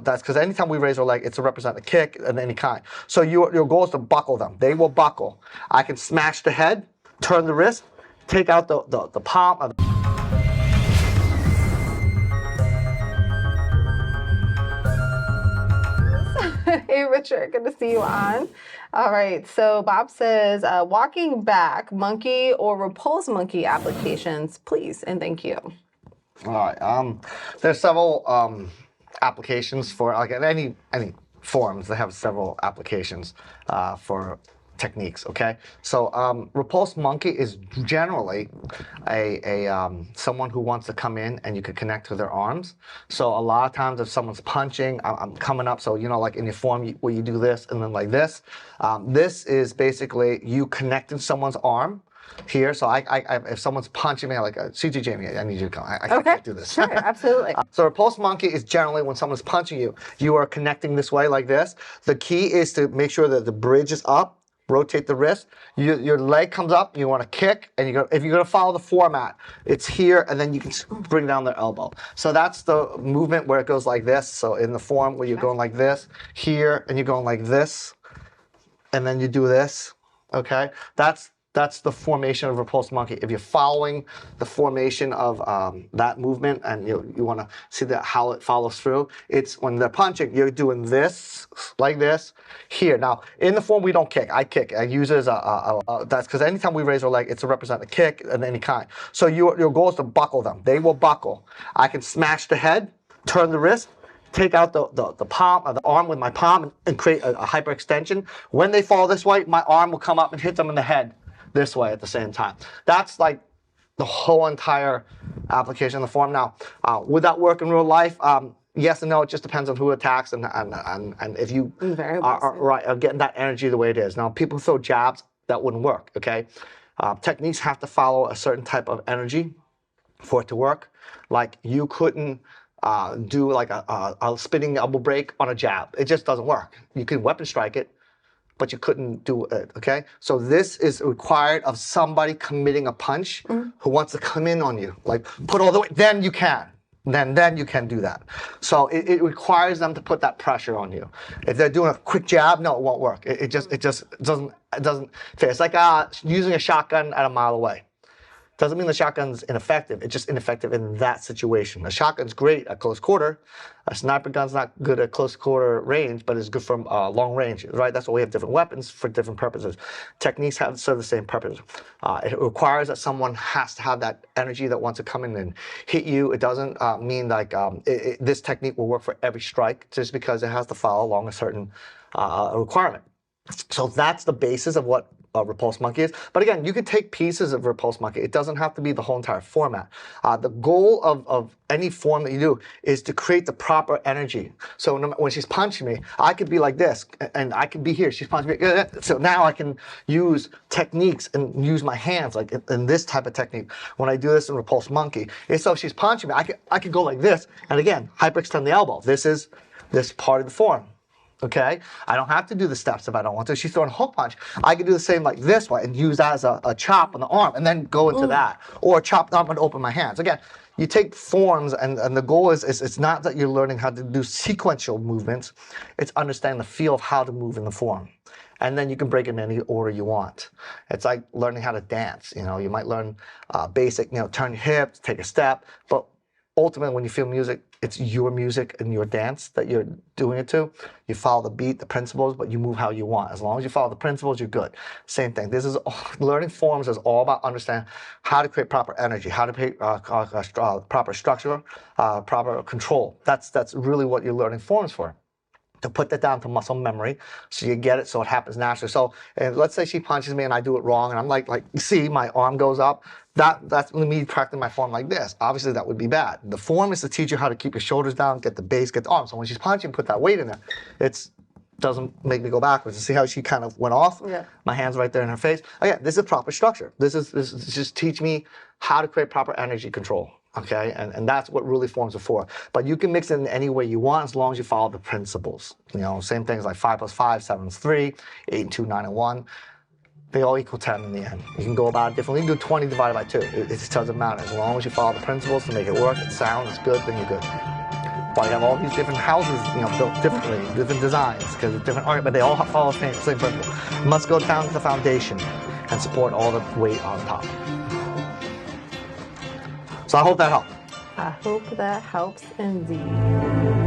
That's because anytime we raise our leg, it's to represent a kick of any kind. So your goal is to buckle them. They will buckle. I can smash the head, turn the wrist, take out the palm of the... Hey, Richard, good to see you on. All right, so Bob says, walking back, monkey or repulse monkey applications, please, and thank you. All right, there's several applications for, like in any forms, they have several applications for techniques, okay? So repulse monkey is generally someone who wants to come in and you can connect to their arms. So a lot of times if someone's punching, I'm coming up, so you know, like in your form where you do this and then like this. This is basically you connecting someone's arm here. So if someone's punching me, like, CG Jamie, I need you to come. I can't do this. Sure, absolutely. So repulse monkey is generally when someone's punching you, you are connecting this way like this. The key is to make sure that the bridge is up. Rotate the wrist. Your leg comes up. You want to kick, and if you're going to follow the format, it's here, and then you can bring down their elbow. So that's the movement where it goes like this. So in the form where you're going like this, here, and you're going like this, and then you do this. Okay, that's the formation of repulse monkey. If you're following the formation of that movement and you want to see how it follows through, it's when they're punching, you're doing this, like this, here. Now, in the form, we don't kick. I kick. I use it as that's because anytime we raise our leg, it's to represent a kick of any kind. So your goal is to buckle them. They will buckle. I can smash the head, turn the wrist, take out the palm of the arm with my palm and create a hyperextension. When they fall this way, my arm will come up and hit them in the head this way at the same time. That's like the whole entire application of the form. Now, would that work in real life? Yes and no. It just depends on who attacks and if you are getting that energy the way it is. Now, people throw jabs, that wouldn't work, okay? Techniques have to follow a certain type of energy for it to work. Like you couldn't do like a spinning elbow break on a jab. It just doesn't work. You can weapon strike it, but you couldn't do it, okay? So this is required of somebody committing a punch who wants to come in on you, like put all the way, then you can. Then you can do that. So it requires them to put that pressure on you. If they're doing a quick jab, no, it won't work. It just doesn't fit. It's like using a shotgun at a mile away. Doesn't mean the shotgun's ineffective. It's just ineffective in that situation. A shotgun's great at close quarter. A sniper gun's not good at close quarter range, but it's good from long range, right? That's why we have different weapons for different purposes. Techniques have serve the same purpose. It requires that someone has to have that energy that wants to come in and hit you. It doesn't mean like this technique will work for every strike just because it has to follow along a certain requirement. So that's the basis of what repulse monkey is. But again, you could take pieces of repulse monkey. It doesn't have to be the whole entire format. The goal of any form that you do is to create the proper energy. So when she's punching me, I could be like this, and I could be here. She's punching me. So now I can use techniques and use my hands, like in this type of technique. When I do this in repulse monkey, it's so if she's punching me, I could go like this, and again, hyperextend the elbow. This is this part of the form. Okay, I don't have to do the steps if I don't want to. She's throwing a hook punch. I can do the same like this way and use that as a chop on the arm and then go into that. Or chop the arm and open my hands. Again, you take forms and the goal is it's not that you're learning how to do sequential movements. It's understanding the feel of how to move in the form. And then you can break it in any order you want. It's like learning how to dance. You know, you might learn basic, turn your hips, take a step. But ultimately, when you feel music, it's your music and your dance that you're doing it to. You follow the beat, the principles, but you move how you want. As long as you follow the principles, you're good. Same thing. This is learning forms is all about understanding how to create proper energy, how to create proper structure, proper control. That's really what you're learning forms for. To put that down to muscle memory, so you get it, so it happens naturally. So let's say she punches me and I do it wrong, and I'm like, see, my arm goes up. That's me practicing my form like this. Obviously, that would be bad. The form is to teach you how to keep your shoulders down, get the base, get the arm. So when she's punching, put that weight in there. It doesn't make me go backwards. You see how she kind of went off? Yeah. My hand's right there in her face. Again, this is proper structure. This is just teach me how to create proper energy control. Okay, and that's what really forms are for. But you can mix it in any way you want as long as you follow the principles. Same things like 5 + 5, 7 is 3, 8 and 2, 9 and 1. They all equal 10 in the end. You can go about it differently. You can do 20 divided by 2. It just doesn't matter. As long as you follow the principles to make it work, it sounds good, then you're good. why you have all these different houses, built differently, different designs, because of different art, but they all follow the same principle. Must go down to the foundation and support all the weight on top. So I hope that helped. I hope that helps indeed.